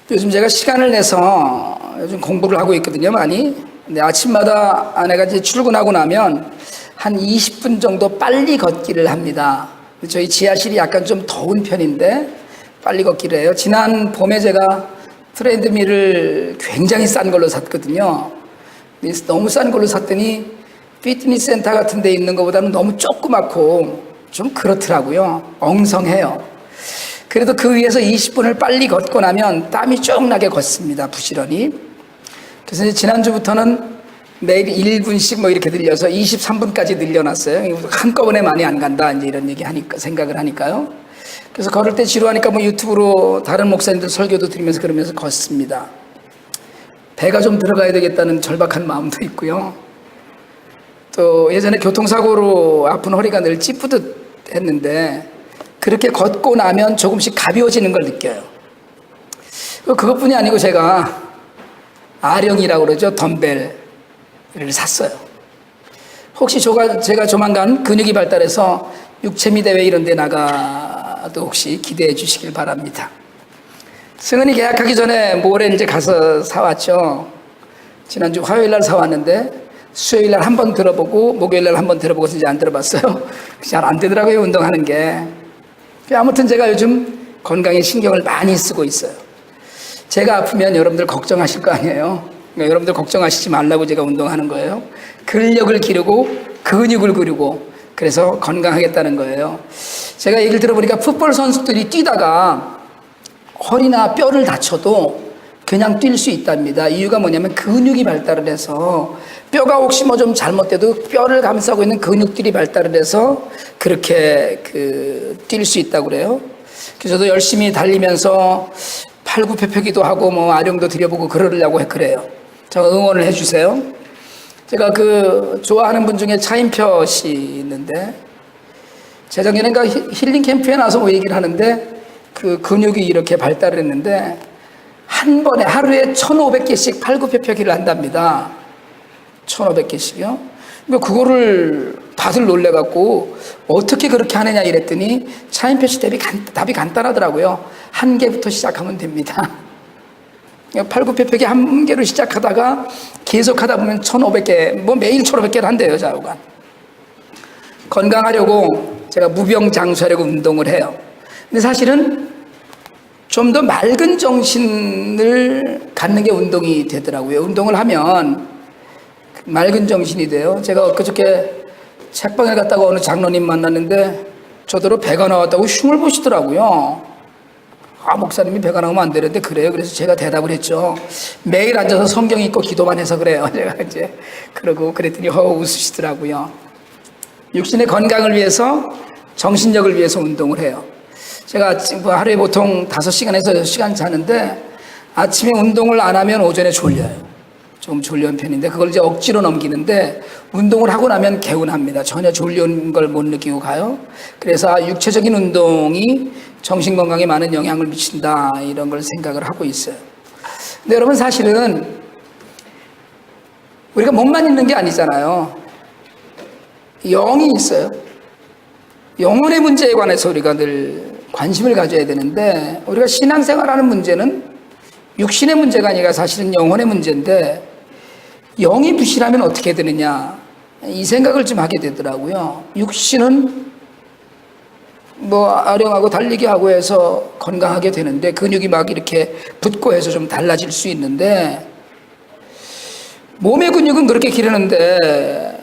요즘 제가 시간을 내서 요즘 공부를 하고 있거든요, 많이. 근데 아침마다 아내가 이제 출근하고 나면 한 20분 정도 빨리 걷기를 합니다. 저희 지하실이 약간 좀 더운 편인데 빨리 걷기를 해요. 지난 봄에 제가 트레드밀을 굉장히 싼 걸로 샀거든요. 너무 싼 걸로 샀더니 피트니스 센터 같은 데 있는 것보다는 너무 조그맣고 좀 그렇더라고요. 엉성해요. 그래도 그 위에서 20분을 빨리 걷고 나면 땀이 쭉 나게 걷습니다, 부지런히. 그래서 이제 지난주부터는 매일 1분씩 뭐 이렇게 늘려서 23분까지 늘려놨어요. 한꺼번에 많이 안 간다, 이제 이런 얘기 하니까, 생각을 하니까요. 그래서 걸을 때 지루하니까 뭐 유튜브로 다른 목사님들 설교도 들으면서 그러면서 걷습니다. 배가 좀 들어가야 되겠다는 절박한 마음도 있고요. 또 예전에 교통사고로 아픈 허리가 늘 찌뿌듯 했는데 그렇게 걷고 나면 조금씩 가벼워지는 걸 느껴요. 그것뿐이 아니고 제가 아령이라고 그러죠. 덤벨을 샀어요. 혹시 제가 조만간 근육이 발달해서 육체미 대회 이런 데 나가도 혹시 기대해 주시길 바랍니다. 승은이 계약하기 전에 모레 이제 가서 사왔죠. 지난주 화요일 날 사왔는데 수요일 날 한 번 들어보고 목요일 날 한 번 들어보고 이제 안 들어봤어요. 잘 안 되더라고요, 운동하는 게. 아무튼 제가 요즘 건강에 신경을 많이 쓰고 있어요. 제가 아프면 여러분들 걱정하실 거 아니에요. 그러니까 여러분들 걱정하시지 말라고 제가 운동하는 거예요. 근력을 기르고 근육을 기르고 그래서 건강하겠다는 거예요. 제가 얘기를 들어보니까 풋볼 선수들이 뛰다가 허리나 뼈를 다쳐도 그냥 뛸 수 있답니다. 이유가 뭐냐면 근육이 발달을 해서 뼈가 혹시 뭐 좀 잘못돼도 뼈를 감싸고 있는 근육들이 발달을 해서 그렇게 뛸 수 있다고 그래요. 그래서 저도 열심히 달리면서 팔굽혀펴기도 하고 뭐 아령도 들여보고 그러려고 그래요. 저 응원을 해주세요. 제가 좋아하는 분 중에 차인표 씨 있는데 재작년인가 힐링 캠프에 나서 뭐 얘기를 하는데 근육이 이렇게 발달을 했는데 한 번에 하루에 1,500개씩 팔굽혀펴기를 한답니다. 1,500개씩이요? 그러니까 그거를 다들 놀래갖고 어떻게 그렇게 하느냐 이랬더니 차인표 씨 답이 간단하더라고요. 한 개부터 시작하면 됩니다. 팔굽혀펴기 한 개로 시작하다가 계속 하다 보면 1,500개, 뭐 매일 1,500개를 한대요, 좌우간. 건강하려고 제가 무병장수하려고 운동을 해요. 근데 사실은 좀 더 맑은 정신을 갖는 게 운동이 되더라고요. 운동을 하면 맑은 정신이 돼요. 제가 엊그저께 책방에 갔다가 어느 장로님 만났는데 저더러 배가 나왔다고 흉을 보시더라고요. 목사님이 배가 나오면 안 되는데 그래요. 그래서 제가 대답을 했죠. 매일 앉아서 성경 읽고 기도만 해서 그래요. 제가 이제 그러고 그랬더니 웃으시더라고요. 육신의 건강을 위해서 정신력을 위해서 운동을 해요. 제가 하루에 보통 5시간에서 6시간 자는데 아침에 운동을 안 하면 오전에 졸려요. 좀 졸려온 편인데 그걸 이제 억지로 넘기는데 운동을 하고 나면 개운합니다. 전혀 졸려온 걸 못 느끼고 가요. 그래서 육체적인 운동이 정신 건강에 많은 영향을 미친다 이런 걸 생각을 하고 있어요. 근데 여러분 사실은 우리가 몸만 있는 게 아니잖아요. 영이 있어요. 영혼의 문제에 관해서 우리가 늘 관심을 가져야 되는데 우리가 신앙생활하는 문제는 육신의 문제가 아니라 사실은 영혼의 문제인데 영이 부실하면 어떻게 되느냐 이 생각을 좀 하게 되더라고요. 육신은 뭐 아령하고 달리기 하고 해서 건강하게 되는데 근육이 막 이렇게 붙고 해서 좀 달라질 수 있는데 몸의 근육은 그렇게 기르는데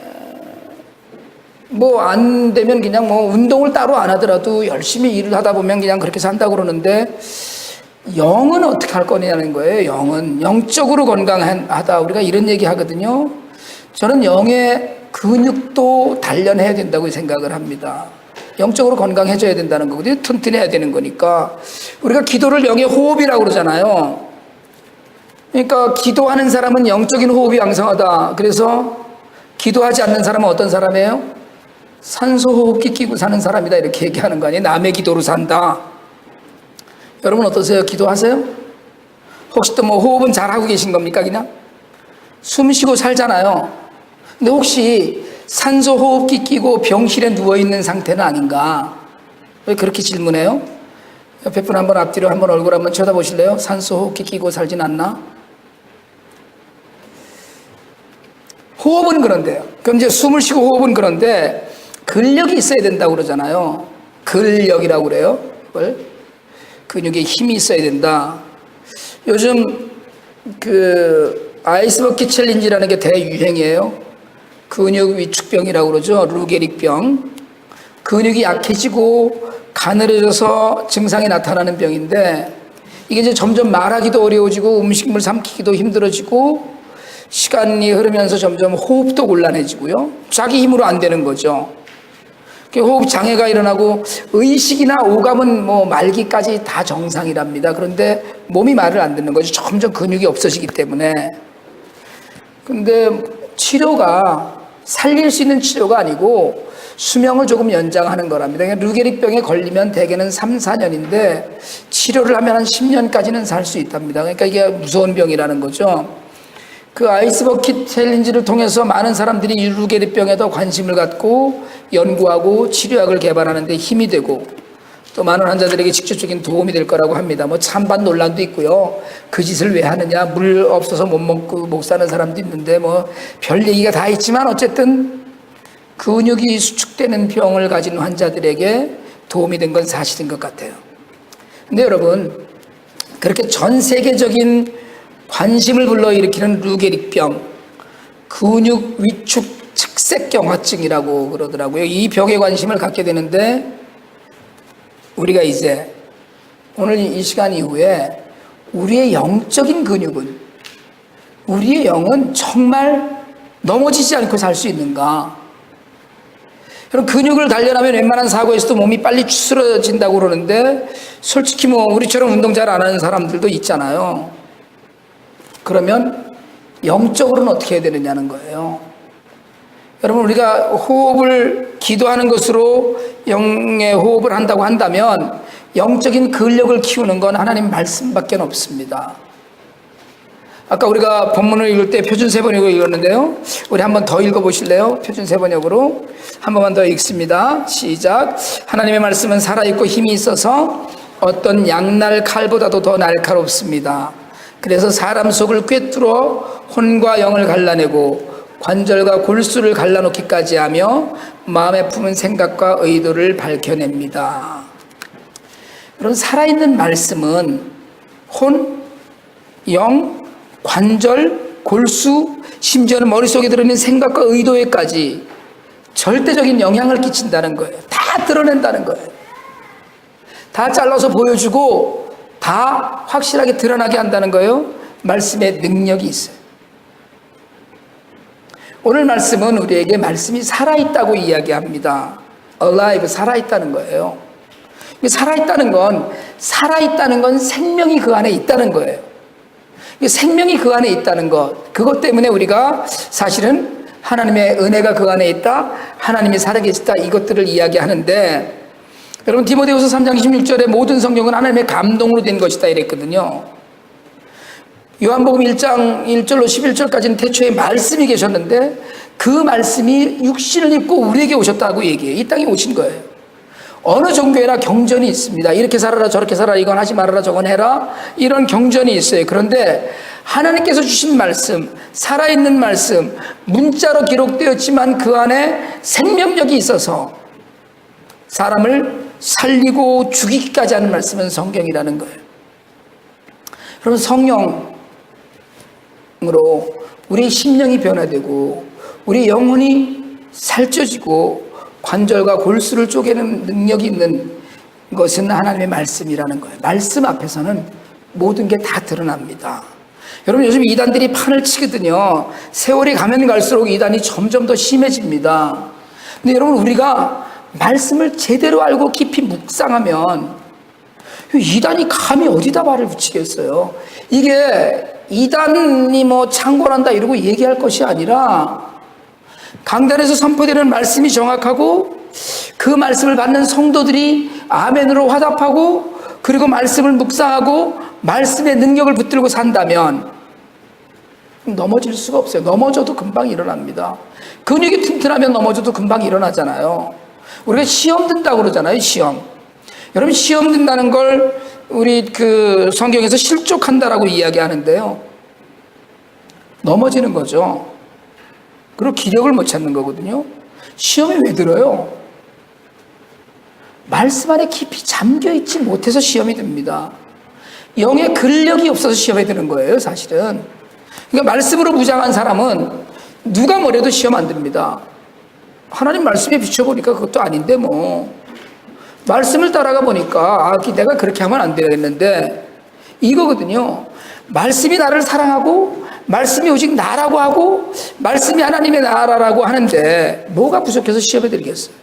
뭐 안 되면 그냥 뭐 운동을 따로 안 하더라도 열심히 일을 하다 보면 그냥 그렇게 산다고 그러는데 영은 어떻게 할 거냐는 거예요. 영은 영적으로 건강하다 우리가 이런 얘기 하거든요. 저는 영의 근육도 단련해야 된다고 생각을 합니다. 영적으로 건강해져야 된다는 거거든요. 튼튼해야 되는 거니까 우리가 기도를 영의 호흡이라고 그러잖아요. 그러니까 기도하는 사람은 영적인 호흡이 왕성하다. 그래서 기도하지 않는 사람은 어떤 사람이에요? 산소 호흡기 끼고 사는 사람이다 이렇게 얘기하는 거 아니에요? 남의 기도로 산다. 여러분 어떠세요? 기도하세요? 혹시 또 뭐 호흡은 잘하고 계신 겁니까? 그냥 숨 쉬고 살잖아요. 근데 혹시 산소 호흡기 끼고 병실에 누워있는 상태는 아닌가? 왜 그렇게 질문해요? 옆에 분 한번 앞뒤로 한번 얼굴 한번 쳐다보실래요? 산소 호흡기 끼고 살진 않나? 호흡은 그런데요. 그럼 이제 숨을 쉬고 호흡은 그런데 근력이 있어야 된다고 그러잖아요. 근력이라고 그래요. 그걸 근육에 힘이 있어야 된다. 요즘 그 아이스버킷 챌린지라는 게 대유행이에요. 근육 위축병이라고 그러죠. 루게릭병. 근육이 약해지고 가늘어져서 증상이 나타나는 병인데 이게 이제 점점 말하기도 어려워지고 음식물 삼키기도 힘들어지고 시간이 흐르면서 점점 호흡도 곤란해지고요. 자기 힘으로 안 되는 거죠. 호흡 장애가 일어나고 의식이나 오감은 뭐 말기까지 다 정상이랍니다. 그런데 몸이 말을 안 듣는 거죠. 점점 근육이 없어지기 때문에. 근데 치료가 살릴 수 있는 치료가 아니고 수명을 조금 연장하는 거랍니다. 루게릭병에 걸리면 대개는 3, 4년인데 치료를 하면 한 10년까지는 살 수 있답니다. 그러니까 이게 무서운 병이라는 거죠. 그 아이스버킷 챌린지를 통해서 많은 사람들이 이 루게릭병에 더 관심을 갖고 연구하고 치료약을 개발하는 데 힘이 되고 또 많은 환자들에게 직접적인 도움이 될 거라고 합니다. 뭐 찬반 논란도 있고요. 그 짓을 왜 하느냐, 물 없어서 못 먹고 못 사는 사람도 있는데 뭐 별 얘기가 다 있지만 어쨌든 근육이 수축되는 병을 가진 환자들에게 도움이 된 건 사실인 것 같아요. 근데 여러분, 그렇게 전 세계적인 관심을 불러일으키는 루게릭병, 근육 위축 측색경화증이라고 그러더라고요. 이 병에 관심을 갖게 되는데 우리가 이제 오늘 이 시간 이후에 우리의 영적인 근육은, 우리의 영은 정말 넘어지지 않고 살 수 있는가? 그럼 근육을 단련하면 웬만한 사고에서도 몸이 빨리 추스러진다고 그러는데 솔직히 뭐 우리처럼 운동 잘 안 하는 사람들도 있잖아요. 그러면 영적으로는 어떻게 해야 되느냐는 거예요. 여러분, 우리가 호흡을 기도하는 것으로 영의 호흡을 한다고 한다면 영적인 근력을 키우는 건 하나님 말씀밖에 없습니다. 아까 우리가 본문을 읽을 때 표준 세번역으로 읽었는데요. 우리 한번 더 읽어보실래요? 표준 세번역으로 한 번만 더 읽습니다. 시작. 하나님의 말씀은 살아있고 힘이 있어서 어떤 양날 칼보다도 더 날카롭습니다. 그래서 사람 속을 꿰뚫어 혼과 영을 갈라내고 관절과 골수를 갈라놓기까지 하며 마음에 품은 생각과 의도를 밝혀냅니다. 여러분, 살아있는 말씀은 혼, 영, 관절, 골수, 심지어는 머릿속에 들어있는 생각과 의도에까지 절대적인 영향을 끼친다는 거예요. 다 드러낸다는 거예요. 다 잘라서 보여주고 다 확실하게 드러나게 한다는 거예요. 말씀의 능력이 있어요. 오늘 말씀은 우리에게 말씀이 살아있다고 이야기합니다. alive, 살아있다는 거예요. 살아있다는 건 생명이 그 안에 있다는 거예요. 생명이 그 안에 있다는 것, 그것 때문에 우리가 사실은 하나님의 은혜가 그 안에 있다, 하나님이 살아계시다, 이것들을 이야기하는데, 여러분, 디모데후서 3장 16절에 모든 성경은 하나님의 감동으로 된 것이다 이랬거든요. 요한복음 1장 1절로 11절까지는 태초에 말씀이 계셨는데 그 말씀이 육신을 입고 우리에게 오셨다고 얘기해요. 이 땅에 오신 거예요. 어느 종교에나 경전이 있습니다. 이렇게 살아라, 저렇게 살아라, 이건 하지 말아라, 저건 해라, 이런 경전이 있어요. 그런데 하나님께서 주신 말씀, 살아있는 말씀, 문자로 기록되었지만 그 안에 생명력이 있어서 사람을 살리고 죽이기까지 하는 말씀은 성경이라는 거예요. 여러분, 성령으로 우리 심령이 변화되고 우리 영혼이 살쪄지고 관절과 골수를 쪼개는 능력이 있는 것은 하나님의 말씀이라는 거예요. 말씀 앞에서는 모든 게 다 드러납니다. 여러분, 요즘 이단들이 판을 치거든요. 세월이 가면 갈수록 이단이 점점 더 심해집니다. 근데 여러분, 우리가 말씀을 제대로 알고 깊이 묵상하면 이단이 감히 어디다 발을 붙이겠어요? 이게 이단이 뭐 창궐한다 이러고 얘기할 것이 아니라 강단에서 선포되는 말씀이 정확하고 그 말씀을 받는 성도들이 아멘으로 화답하고 그리고 말씀을 묵상하고 말씀의 능력을 붙들고 산다면 넘어질 수가 없어요. 넘어져도 금방 일어납니다. 근육이 튼튼하면 넘어져도 금방 일어나잖아요. 우리가 시험 든다고 그러잖아요. 시험. 여러분, 시험 든다는 걸 우리 그 성경에서 실족한다라고 이야기하는데요. 넘어지는 거죠. 그리고 기력을 못 찾는 거거든요. 시험에 왜 들어요? 말씀 안에 깊이 잠겨있지 못해서 시험이 듭니다. 영의 근력이 없어서 시험에 드는 거예요, 사실은. 그러니까 말씀으로 무장한 사람은 누가 뭐래도 시험 안 듭니다. 하나님 말씀에 비춰보니까 그것도 아닌데 뭐. 말씀을 따라가 보니까 내가 그렇게 하면 안 되겠는데 이거거든요. 말씀이 나를 사랑하고 말씀이 오직 나라고 하고 말씀이 하나님의 나라라고 하는데 뭐가 부족해서 시험에 들겠어요?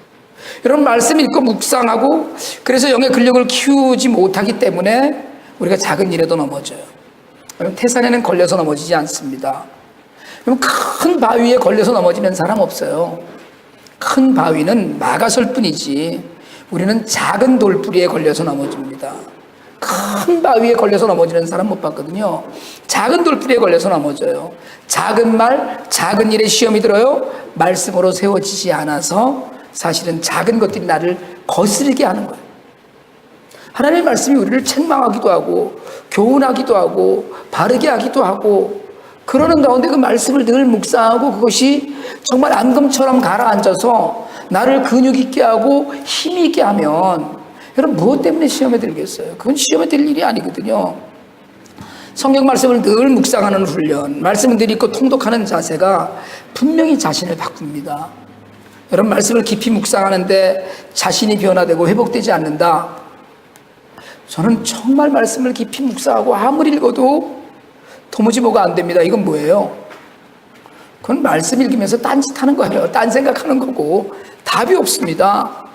여러분, 말씀 읽고 묵상하고 그래서 영의 근력을 키우지 못하기 때문에 우리가 작은 일에도 넘어져요. 여러분, 태산에는 걸려서 넘어지지 않습니다. 여러분, 큰 바위에 걸려서 넘어지는 사람 없어요. 큰 바위는 막아설 뿐이지 우리는 작은 돌뿌리에 걸려서 넘어집니다. 큰 바위에 걸려서 넘어지는 사람 못 봤거든요. 작은 돌뿌리에 걸려서 넘어져요. 작은 말, 작은 일에 시험이 들어요. 말씀으로 세워지지 않아서 사실은 작은 것들이 나를 거스르게 하는 거예요. 하나님의 말씀이 우리를 책망하기도 하고 교훈하기도 하고 바르게 하기도 하고 그러는 가운데 그 말씀을 늘 묵상하고 그것이 정말 앙금처럼 가라앉아서 나를 근육 있게 하고 힘 있게 하면 여러분, 무엇 때문에 시험에 들겠어요? 그건 시험에 들 일이 아니거든요. 성경 말씀을 늘 묵상하는 훈련, 말씀을 늘 읽고 통독하는 자세가 분명히 자신을 바꿉니다. 여러분, 말씀을 깊이 묵상하는데 자신이 변화되고 회복되지 않는다. 저는 정말 말씀을 깊이 묵상하고 아무리 읽어도 도무지 뭐가 안 됩니다. 이건 뭐예요? 그건 말씀 읽으면서 딴짓하는 거예요. 딴 생각하는 거고 답이 없습니다.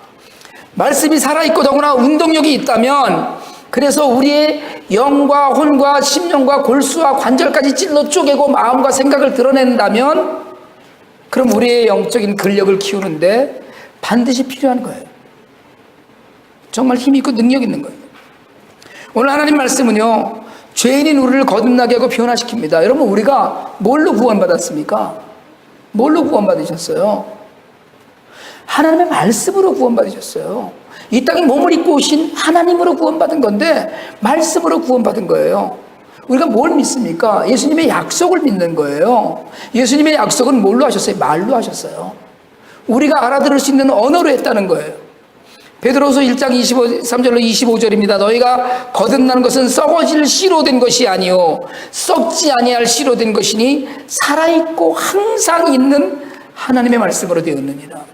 말씀이 살아있고 더구나 운동력이 있다면 그래서 우리의 영과 혼과 심령과 골수와 관절까지 찔러 쪼개고 마음과 생각을 드러낸다면 그럼 우리의 영적인 근력을 키우는데 반드시 필요한 거예요. 정말 힘 있고 능력 있는 거예요. 오늘 하나님 말씀은요, 죄인인 우리를 거듭나게 하고 변화시킵니다. 여러분, 우리가 뭘로 구원받았습니까? 뭘로 구원받으셨어요? 하나님의 말씀으로 구원받으셨어요. 이 땅에 몸을 입고 오신 하나님으로 구원받은 건데 말씀으로 구원받은 거예요. 우리가 뭘 믿습니까? 예수님의 약속을 믿는 거예요. 예수님의 약속은 뭘로 하셨어요? 말로 하셨어요. 우리가 알아들을 수 있는 언어로 했다는 거예요. 베드로서 1장 23절로 25절입니다. 너희가 거듭나는 것은 썩어질 씨로 된 것이 아니요 썩지 아니할 씨로 된 것이니 살아있고 항상 있는 하나님의 말씀으로 되었느니라.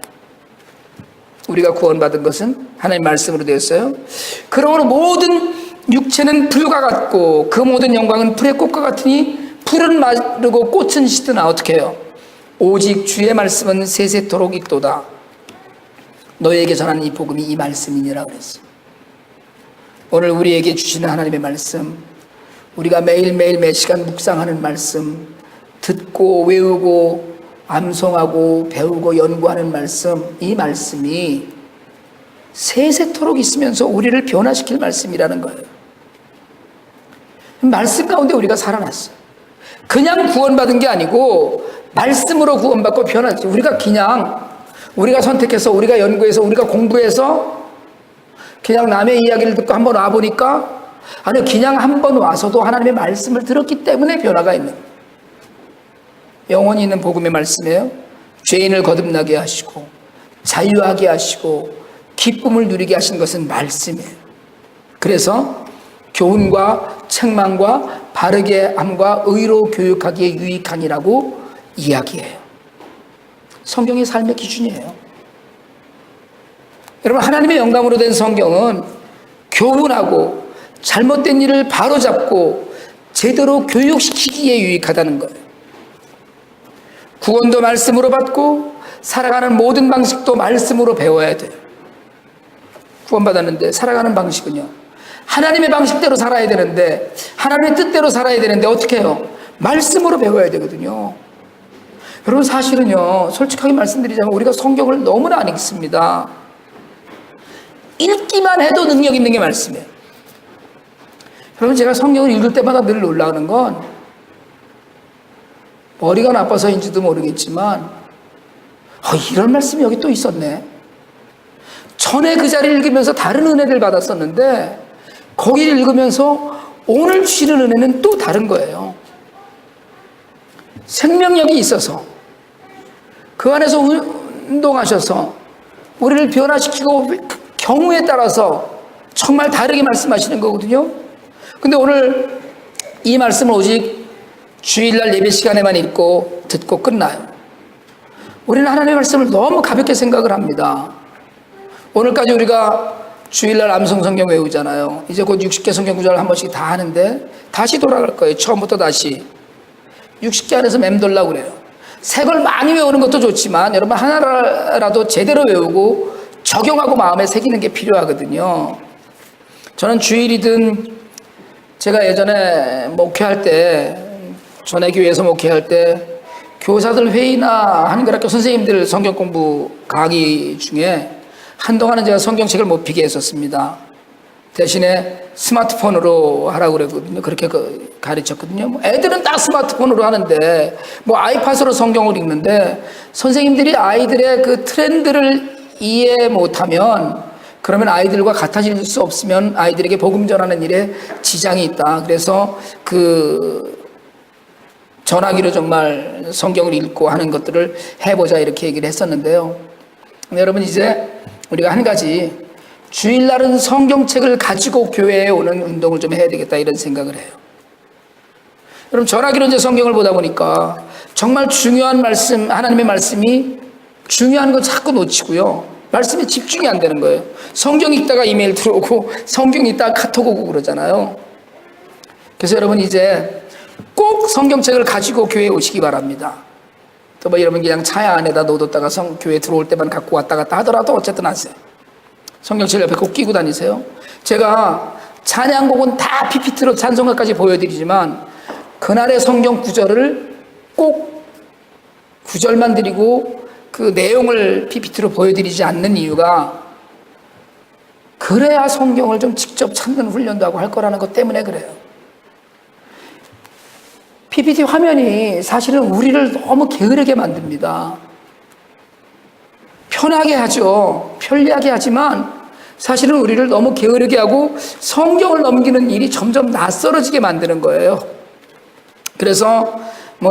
우리가 구원받은 것은 하나님의 말씀으로 되었어요. 그러므로 모든 육체는 불과 같고 그 모든 영광은 불의 꽃과 같으니 풀은 마르고 꽃은 시드나 어떻게 해요? 오직 주의 말씀은 세세토록 있도다. 너희에게 전하는 이 복음이 이 말씀이니라 그랬어. 오늘 우리에게 주시는 하나님의 말씀, 우리가 매일매일 매 시간 묵상하는 말씀, 듣고 외우고 암송하고 배우고 연구하는 말씀, 이 말씀이 세세토록 있으면서 우리를 변화시킬 말씀이라는 거예요. 말씀 가운데 우리가 살아났어요. 그냥 구원받은 게 아니고 말씀으로 구원받고 변화했죠. 우리가 선택해서 우리가 연구해서 우리가 공부해서 그냥 남의 이야기를 듣고 한번 와보니까 아니요, 그냥 한번 와서도 하나님의 말씀을 들었기 때문에 변화가 있는 거예요. 영원히 있는 복음의 말씀이에요. 죄인을 거듭나게 하시고 자유하게 하시고 기쁨을 누리게 하신 것은 말씀이에요. 그래서 교훈과 책망과 바르게 함과 의로 교육하기에 유익하니라고 이야기해요. 성경의 삶의 기준이에요. 여러분, 하나님의 영감으로 된 성경은 교훈하고 잘못된 일을 바로잡고 제대로 교육시키기에 유익하다는 거예요. 구원도 말씀으로 받고 살아가는 모든 방식도 말씀으로 배워야 돼요. 구원받았는데 살아가는 방식은요, 하나님의 방식대로 살아야 되는데 하나님의 뜻대로 살아야 되는데 어떻게 해요? 말씀으로 배워야 되거든요. 여러분, 사실은요, 솔직하게 말씀드리자면 우리가 성경을 너무나 안 읽습니다. 읽기만 해도 능력 있는 게 말씀이에요. 여러분, 제가 성경을 읽을 때마다 늘 놀라는 건 머리가 나빠서인지도 모르겠지만 이런 말씀이 여기 또 있었네. 전에 그 자리를 읽으면서 다른 은혜를 받았었는데 거기를 읽으면서 오늘 주시는 은혜는 또 다른 거예요. 생명력이 있어서 그 안에서 운동하셔서 우리를 변화시키고 경우에 따라서 정말 다르게 말씀하시는 거거든요. 근데 오늘 이 말씀을 오직 주일날 예배 시간에만 읽고 듣고 끝나요. 우리는 하나님의 말씀을 너무 가볍게 생각을 합니다. 오늘까지 우리가 주일날 암송 성경 외우잖아요. 이제 곧 60개 성경 구절을 한 번씩 다 하는데 다시 돌아갈 거예요. 처음부터 다시 60개 안에서 맴돌라고 그래요. 새 걸 많이 외우는 것도 좋지만 여러분 하나라도 제대로 외우고 적용하고 마음에 새기는 게 필요하거든요. 저는 주일이든 제가 예전에 목회할 때 전에 교회에서 목회할 때 교사들 회의나 한글학교 선생님들 성경 공부 강의 중에 한동안은 제가 성경책을 못 피게 했었습니다. 대신에 스마트폰으로 하라고 그랬거든요. 그렇게 가르쳤거든요. 애들은 다 스마트폰으로 하는데 아이팟으로 성경을 읽는데 선생님들이 아이들의 그 트렌드를 이해 못하면 그러면 아이들과 같아질 수 없으면 아이들에게 복음 전하는 일에 지장이 있다. 그래서 전화기로 정말 성경을 읽고 하는 것들을 해보자 이렇게 얘기를 했었는데요. 근데 여러분 이제 우리가 한 가지 주일날은 성경책을 가지고 교회에 오는 운동을 좀 해야 되겠다 이런 생각을 해요. 여러분 전화기로 이제 성경을 보다 보니까 정말 중요한 말씀, 하나님의 말씀이 중요한 거 자꾸 놓치고요. 말씀에 집중이 안 되는 거예요. 성경 읽다가 이메일 들어오고 성경 읽다가 카톡 오고 그러잖아요. 그래서 여러분 이제 꼭 성경책을 가지고 교회에 오시기 바랍니다. 또 여러분 그냥 차 안에다 넣어뒀다가 교회 들어올 때만 갖고 왔다 갔다 하더라도 어쨌든 하세요. 성경책 옆에 꼭 끼고 다니세요. 제가 찬양곡은 다 PPT로 찬송가까지 보여드리지만 그날의 성경 구절을 꼭 구절만 드리고 그 내용을 PPT로 보여드리지 않는 이유가 그래야 성경을 좀 직접 찾는 훈련도 하고 할 거라는 것 때문에 그래요. PPT 화면이 사실은 우리를 너무 게으르게 만듭니다. 편하게 하죠. 편리하게 하지만 사실은 우리를 너무 게으르게 하고 성경을 넘기는 일이 점점 낯설어지게 만드는 거예요. 그래서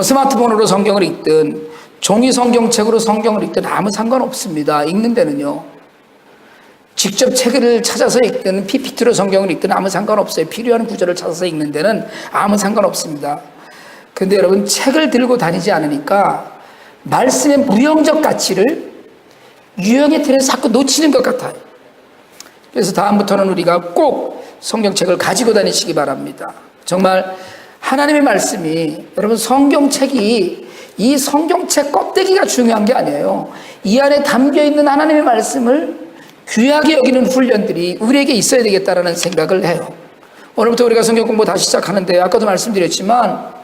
스마트폰으로 성경을 읽든 종이 성경책으로 성경을 읽든 아무 상관없습니다. 읽는 데는요. 직접 책을 찾아서 읽든 PPT로 성경을 읽든 아무 상관없어요. 필요한 구절을 찾아서 읽는 데는 아무 상관없습니다. 근데 여러분 책을 들고 다니지 않으니까 말씀의 무형적 가치를 유형의 틀에서 자꾸 놓치는 것 같아요. 그래서 다음부터는 우리가 꼭 성경책을 가지고 다니시기 바랍니다. 정말 하나님의 말씀이 여러분 성경책이 이 성경책 껍데기가 중요한 게 아니에요. 이 안에 담겨있는 하나님의 말씀을 귀하게 여기는 훈련들이 우리에게 있어야 되겠다라는 생각을 해요. 오늘부터 우리가 성경 공부 다시 시작하는데 아까도 말씀드렸지만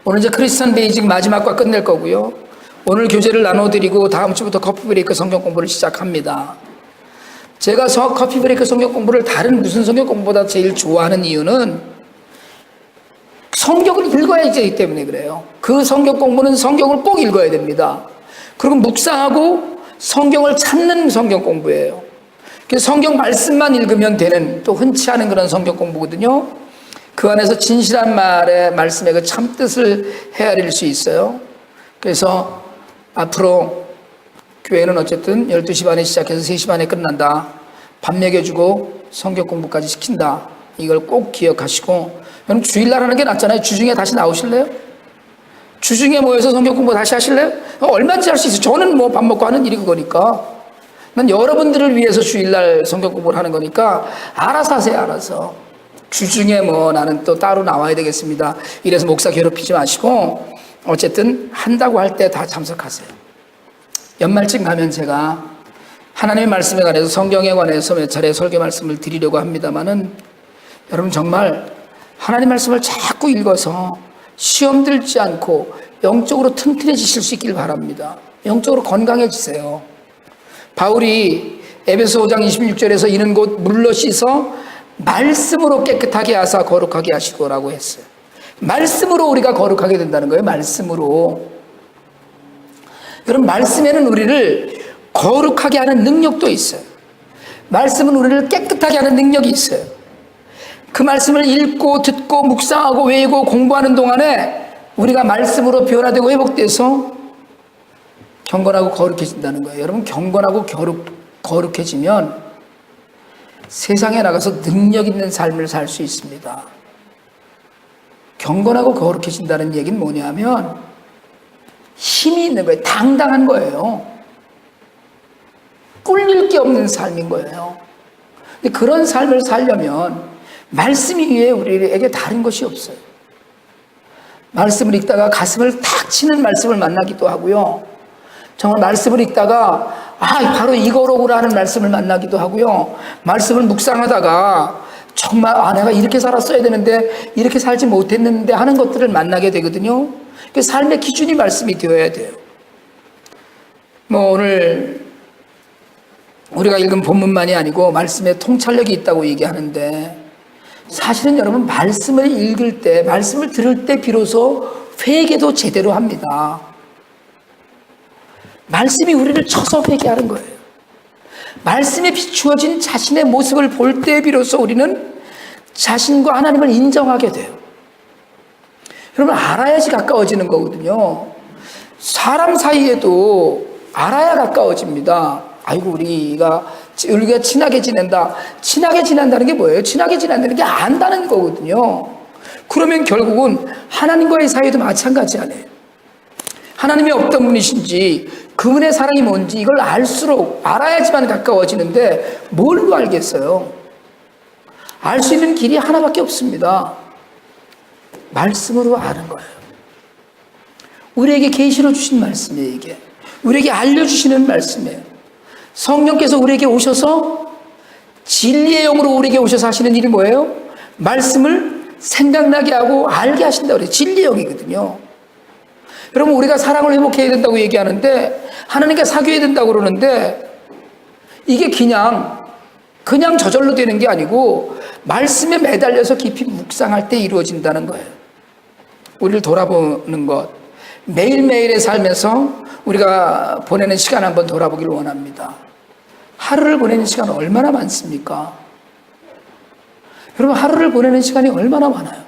오늘 이제 크리스천 베이직 마지막과 끝낼 거고요. 오늘 교재를 나눠드리고 다음 주부터 커피 브레이크 성경 공부를 시작합니다. 제가 커피 브레이크 성경 공부를 다른 무슨 성경 공부보다 제일 좋아하는 이유는 성경을 읽어야 되기 때문에 그래요. 그 성경 공부는 성경을 꼭 읽어야 됩니다. 그리고 묵상하고 성경을 찾는 성경 공부예요. 그래서 성경 말씀만 읽으면 되는 또 흔치 않은 그런 성경 공부거든요. 그 안에서 진실한 말씀의 그 참뜻을 헤아릴 수 있어요. 그래서 앞으로 교회는 어쨌든 12시 반에 시작해서 3시 반에 끝난다. 밥 먹여주고 성경 공부까지 시킨다. 이걸 꼭 기억하시고 여러분 주일날 하는 게 낫잖아요. 주중에 다시 나오실래요? 주중에 모여서 성경 공부 다시 하실래요? 얼마든지 할 수 있어요. 저는 밥 먹고 하는 일이 그거니까. 난 여러분들을 위해서 주일날 성경 공부를 하는 거니까 알아서 하세요. 알아서. 주중에 나는 또 따로 나와야 되겠습니다. 이래서 목사 괴롭히지 마시고 어쨌든 한다고 할 때 다 참석하세요. 연말쯤 가면 제가 하나님의 말씀에 관해서 성경에 관해서 몇 차례 설교 말씀을 드리려고 합니다만은 여러분 정말 하나님 말씀을 자꾸 읽어서 시험 들지 않고 영적으로 튼튼해지실 수 있길 바랍니다. 영적으로 건강해지세요. 바울이 에베소 5장 26절에서 이는 곧 물로 씻어 말씀으로 깨끗하게 하사 거룩하게 하시고라고 했어요. 말씀으로 우리가 거룩하게 된다는 거예요. 말씀으로. 여러분 말씀에는 우리를 거룩하게 하는 능력도 있어요. 말씀은 우리를 깨끗하게 하는 능력이 있어요. 그 말씀을 읽고 듣고 묵상하고 외우고 공부하는 동안에 우리가 말씀으로 변화되고 회복돼서 경건하고 거룩해진다는 거예요. 여러분, 경건하고 거룩해지면 세상에 나가서 능력 있는 삶을 살 수 있습니다. 경건하고 거룩해진다는 얘기는 뭐냐면 힘이 있는 거예요. 당당한 거예요. 꿀릴 게 없는 삶인 거예요. 근데 그런 삶을 살려면 말씀 위에 우리에게 다른 것이 없어요. 말씀을 읽다가 가슴을 탁 치는 말씀을 만나기도 하고요. 정말 말씀을 읽다가 바로 이거로구나 하는 말씀을 만나기도 하고요. 말씀을 묵상하다가 정말 내가 이렇게 살았어야 되는데 이렇게 살지 못했는데 하는 것들을 만나게 되거든요. 그 삶의 기준이 말씀이 되어야 돼요. 오늘 우리가 읽은 본문만이 아니고 말씀에 통찰력이 있다고 얘기하는데, 사실은 여러분, 말씀을 읽을 때, 말씀을 들을 때 비로소 회개도 제대로 합니다. 말씀이 우리를 쳐서 회개하는 거예요. 말씀에 비추어진 자신의 모습을 볼 때 비로소 우리는 자신과 하나님을 인정하게 돼요. 여러분, 알아야지 가까워지는 거거든요. 사람 사이에도 알아야 가까워집니다. 우리가 친하게 지낸다. 친하게 지낸다는 게 뭐예요? 친하게 지낸다는 게 안다는 거거든요. 그러면 결국은 하나님과의 사이도 마찬가지 아니에요. 하나님이 어떤 분이신지, 그분의 사랑이 뭔지 이걸 알아야지만 가까워지는데 뭘로 알겠어요? 알 수 있는 길이 하나밖에 없습니다. 말씀으로 아는 거예요. 우리에게 계시로 주신 말씀이에요. 이게 우리에게 알려주시는 말씀이에요. 성령께서 우리에게 오셔서 진리의 영으로 우리에게 오셔서 하시는 일이 뭐예요? 말씀을 생각나게 하고 알게 하신다고 그래요. 진리의 영이거든요. 여러분, 우리가 사랑을 회복해야 된다고 얘기하는데, 하나님께 사귀어야 된다고 그러는데, 이게 그냥 저절로 되는 게 아니고 말씀에 매달려서 깊이 묵상할 때 이루어진다는 거예요. 우리를 돌아보는 것, 매일매일의 삶에서 우리가 보내는 시간 한번 돌아보기를 원합니다. 하루를 보내는 시간 얼마나 많습니까? 여러분, 하루를 보내는 시간이 얼마나 많아요?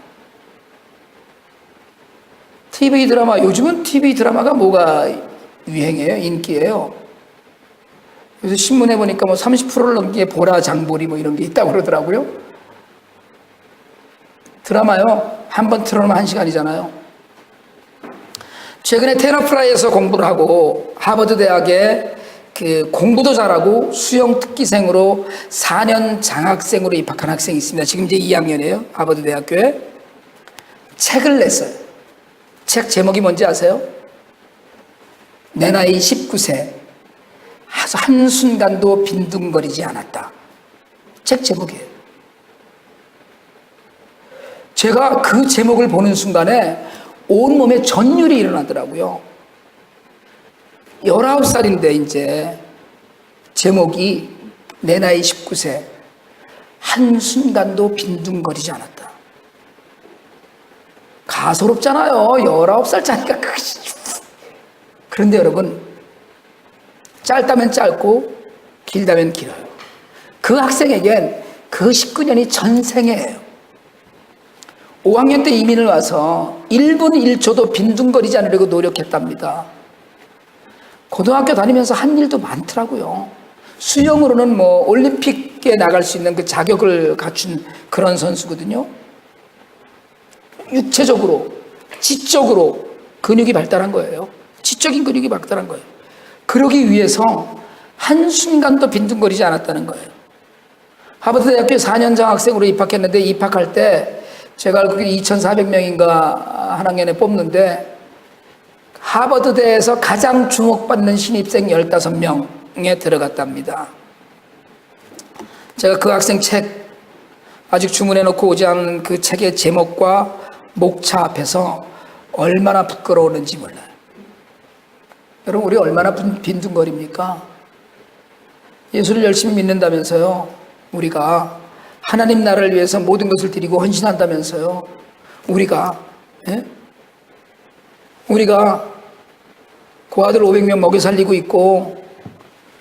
TV 드라마, 요즘은 TV 드라마가 뭐가 유행이에요? 인기예요. 그래서 신문에 보니까 30%를 넘게 보라 장보리 이런 게 있다고 그러더라고요. 드라마요, 한 번 틀어놓으면 1시간이잖아요. 최근에 테너프라이에서 공부를 하고 하버드 대학에 공부도 잘하고 수영 특기생으로 4년 장학생으로 입학한 학생이 있습니다. 지금 이제 2학년이에요. 하버드 대학교에. 책을 냈어요. 책 제목이 뭔지 아세요? 내 나이 19세 한순간도 빈둥거리지 않았다. 책 제목이에요. 제가 그 제목을 보는 순간에 온몸에 전율이 일어나더라고요. 19살인데 이제 제목이 내 나이 19세 한순간도 빈둥거리지 않았다. 가소롭잖아요. 19살짜리가. 그런데 여러분, 짧다면 짧고 길다면 길어요. 그 학생에겐 그 19년이 전생애예요. 5학년 때 이민을 와서 1분 1초도 빈둥거리지 않으려고 노력했답니다. 고등학교 다니면서 한 일도 많더라고요. 수영으로는 올림픽에 나갈 수 있는 그 자격을 갖춘 그런 선수거든요. 육체적으로, 지적으로 근육이 발달한 거예요. 지적인 근육이 발달한 거예요. 그러기 위해서 한순간도 빈둥거리지 않았다는 거예요. 하버드 대학교에 4년 장학생으로 입학했는데, 입학할 때 제가 알고 2,400명인가 한 학년에 뽑는데 하버드대에서 가장 주목받는 신입생 15명에 들어갔답니다. 제가 그 학생 책 아직 주문해 놓고 오지 않은 그 책의 제목과 목차 앞에서 얼마나 부끄러웠는지 몰라요. 여러분, 우리 얼마나 빈둥거립니까? 예수를 열심히 믿는다면서요. 우리가 하나님 나라를 위해서 모든 것을 드리고 헌신한다면서요. 우리가 고아들 500명 먹여 살리고 있고,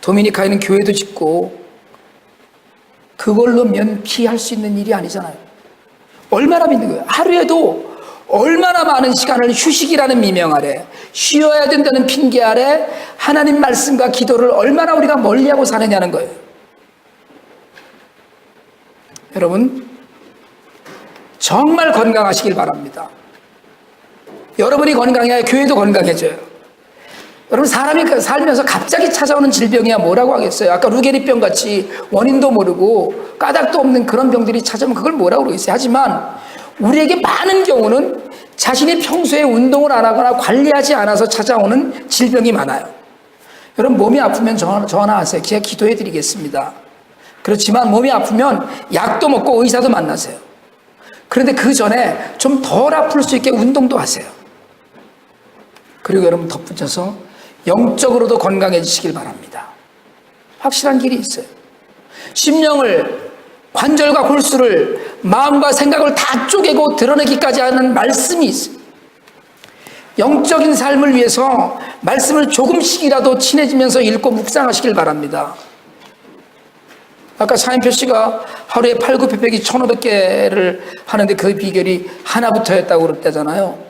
도미니카에는 교회도 짓고, 그걸로 면피할 수 있는 일이 아니잖아요. 얼마나 믿는 거예요? 하루에도 얼마나 많은 시간을 휴식이라는 미명 아래, 쉬어야 된다는 핑계 아래 하나님 말씀과 기도를 얼마나 우리가 멀리하고 사느냐는 거예요. 여러분, 정말 건강하시길 바랍니다. 여러분이 건강해야 교회도 건강해져요. 여러분, 사람이 살면서 갑자기 찾아오는 질병이야 뭐라고 하겠어요? 아까 루게리병 같이 원인도 모르고 까닭도 없는 그런 병들이 찾아오면 그걸 뭐라고 그러겠어요? 하지만 우리에게 많은 경우는 자신이 평소에 운동을 안 하거나 관리하지 않아서 찾아오는 질병이 많아요. 여러분, 몸이 아프면 전화하세요. 제가 기도해 드리겠습니다. 그렇지만 몸이 아프면 약도 먹고 의사도 만나세요. 그런데 그 전에 좀 덜 아플 수 있게 운동도 하세요. 그리고 여러분, 덧붙여서 영적으로도 건강해지시길 바랍니다. 확실한 길이 있어요. 심령을, 관절과 골수를, 마음과 생각을 다 쪼개고 드러내기까지 하는 말씀이 있어요. 영적인 삶을 위해서 말씀을 조금씩이라도 친해지면서 읽고 묵상하시길 바랍니다. 아까 사인표 씨가 하루에 팔굽혀펴기 1500개를 하는데 그 비결이 하나부터였다고 그랬다잖아요.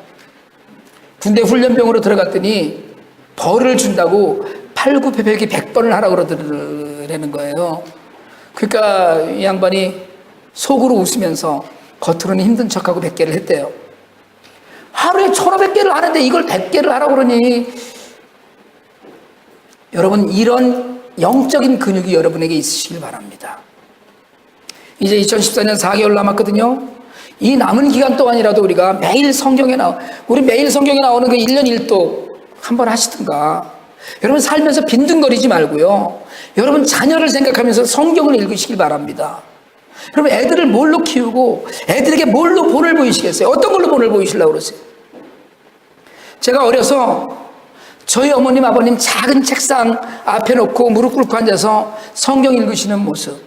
군대 훈련병으로 들어갔더니 벌을 준다고 팔굽혀펴기 100번을 하라고 그러더라는 거예요. 그러니까 이 양반이 속으로 웃으면서 겉으로는 힘든 척하고 100개를 했대요. 하루에 1500개를 하는데 이걸 100개를 하라고 그러니, 여러분, 이런 영적인 근육이 여러분에게 있으시길 바랍니다. 이제 2014년 4개월 남았거든요. 이 남은 기간 동안이라도 우리가 매일 성경에 우리 매일 성경에 나오는 그 1년 1독 한번 하시든가. 여러분, 살면서 빈둥거리지 말고요. 여러분, 자녀를 생각하면서 성경을 읽으시길 바랍니다. 여러분, 애들을 뭘로 키우고 애들에게 뭘로 본을 보이시겠어요? 어떤 걸로 본을 보이시려고 그러세요? 제가 어려서 저희 어머님, 아버님 작은 책상 앞에 놓고 무릎 꿇고 앉아서 성경 읽으시는 모습.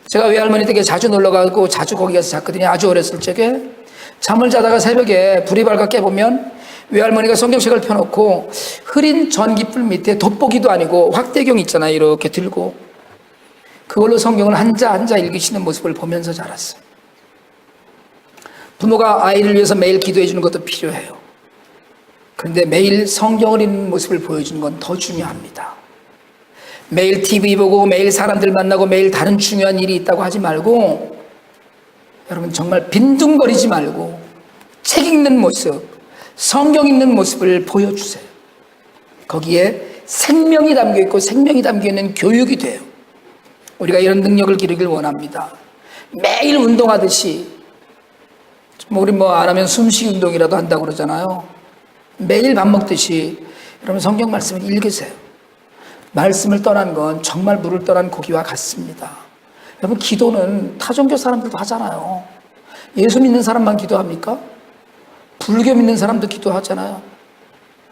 제가 외할머니 댁에 자주 놀러가고 자주 거기 가서 잤거든요. 아주 어렸을 적에. 잠을 자다가 새벽에 불이 밝아 깨보면 외할머니가 성경책을 펴놓고 흐린 전깃불 밑에 돋보기도 아니고 확대경 있잖아요. 이렇게 들고 그걸로 성경을 한자 읽으시는 모습을 보면서 자랐어요. 부모가 아이를 위해서 매일 기도해 주는 것도 필요해요. 그런데 매일 성경을 읽는 모습을 보여주는 건 더 중요합니다. 매일 TV 보고 매일 사람들 만나고 매일 다른 중요한 일이 있다고 하지 말고, 여러분, 정말 빈둥거리지 말고 책 읽는 모습, 성경 읽는 모습을 보여주세요. 거기에 생명이 담겨있고 생명이 담겨있는 교육이 돼요. 우리가 이런 능력을 기르길 원합니다. 매일 운동하듯이, 우리 안 하면 숨쉬기 운동이라도 한다고 그러잖아요. 매일 밥 먹듯이 여러분, 성경 말씀을 읽으세요. 말씀을 떠난 건 정말 물을 떠난 고기와 같습니다. 여러분, 기도는 타종교 사람들도 하잖아요. 예수 믿는 사람만 기도합니까? 불교 믿는 사람도 기도하잖아요.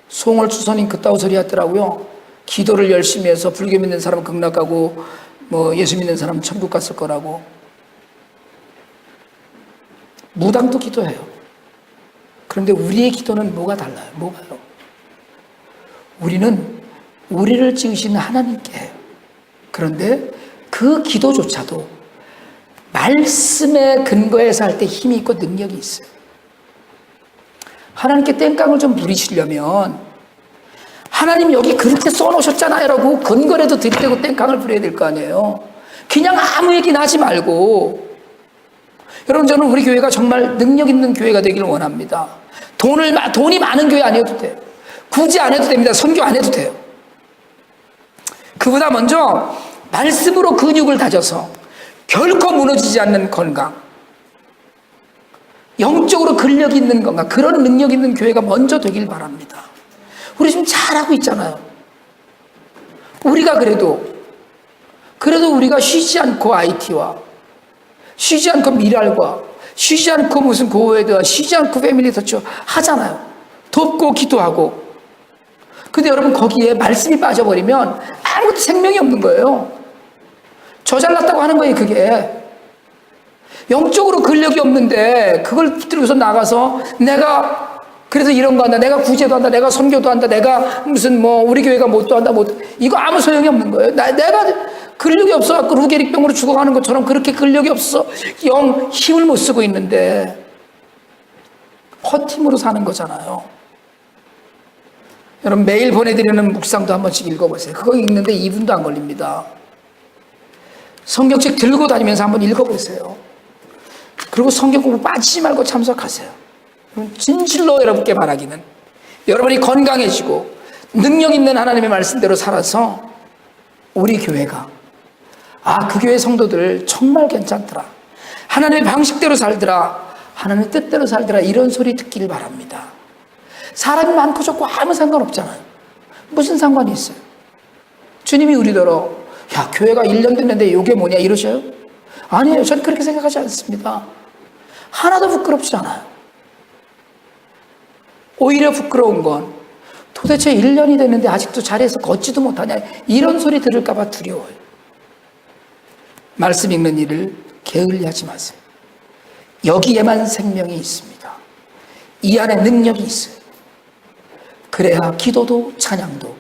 송월주선인 그따위 소리 하더라고요. 기도를 열심히 해서 불교 믿는 사람은 극락 가고 예수 믿는 사람은 천국 갔을 거라고. 무당도 기도해요. 그런데 우리의 기도는 뭐가 달라요? 뭐가요? 우리는 우리를 지으신 하나님께 해요. 그런데 그 기도조차도 말씀의 근거에서 할 때 힘이 있고 능력이 있어요. 하나님께 땡깡을 좀 부리시려면 하나님 여기 그렇게 써놓으셨잖아요 라고 근거라도 들이대고 땡깡을 부려야 될 거 아니에요. 그냥 아무 얘기나 하지 말고. 여러분, 저는 우리 교회가 정말 능력 있는 교회가 되기를 원합니다. 돈이 많은 교회 안 해도 돼요. 굳이 안 해도 됩니다. 선교 안 해도 돼요. 그보다 먼저 말씀으로 근육을 다져서 결코 무너지지 않는 건강, 영적으로 근력 있는 건강, 그런 능력 있는 교회가 먼저 되길 바랍니다. 우리 지금 잘하고 있잖아요. 우리가 그래도 우리가 쉬지 않고 IT와 쉬지 않고 미랄과 쉬지 않고 무슨 고에드와 쉬지 않고 패밀리 터치 하잖아요. 돕고 기도하고. 근데 여러분, 거기에 말씀이 빠져버리면 아무것도 생명이 없는 거예요. 저 잘났다고 하는 거예요. 그게 영적으로 근력이 없는데 그걸 붙들고서 나가서 내가 그래서 이런 거 한다, 내가 구제도 한다, 내가 선교도 한다, 내가 무슨 우리 교회가 뭣도 한다, 이거 아무 소용이 없는 거예요. 내가 근력이 없어갖고 루게릭병으로 죽어가는 것처럼 그렇게 근력이 없어 영 힘을 못 쓰고 있는데 헛힘으로 사는 거잖아요. 여러분 매일 보내드리는 묵상도 한 번씩 읽어보세요. 그거 읽는데 2분도 안 걸립니다. 성경책 들고 다니면서 한번 읽어보세요. 그리고 성경 공부 빠지지 말고 참석하세요. 진실로 여러분께 바라기는 여러분이 건강해지고 능력 있는 하나님의 말씀대로 살아서 우리 교회가 그 교회 성도들 정말 괜찮더라, 하나님의 방식대로 살더라, 하나님의 뜻대로 살더라, 이런 소리 듣기를 바랍니다. 사람이 많고 적고 아무 상관없잖아요. 무슨 상관이 있어요? 주님이 우리더러 야 교회가 1년 됐는데 이게 뭐냐 이러셔요? 아니에요. 저는 그렇게 생각하지 않습니다. 하나도 부끄럽지 않아요. 오히려 부끄러운 건 도대체 1년이 됐는데 아직도 자리에서 걷지도 못하냐, 이런 소리 들을까 봐 두려워요. 말씀 읽는 일을 게을리하지 마세요. 여기에만 생명이 있습니다. 이 안에 능력이 있어요. 그래야 기도도 찬양도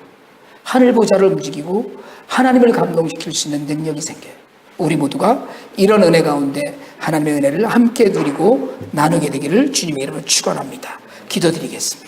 하늘 보좌를 움직이고 하나님을 감동시킬 수 있는 능력이 생겨요. 우리 모두가 이런 은혜 가운데 하나님의 은혜를 함께 누리고 나누게 되기를 주님의 이름으로 축원합니다. 기도드리겠습니다.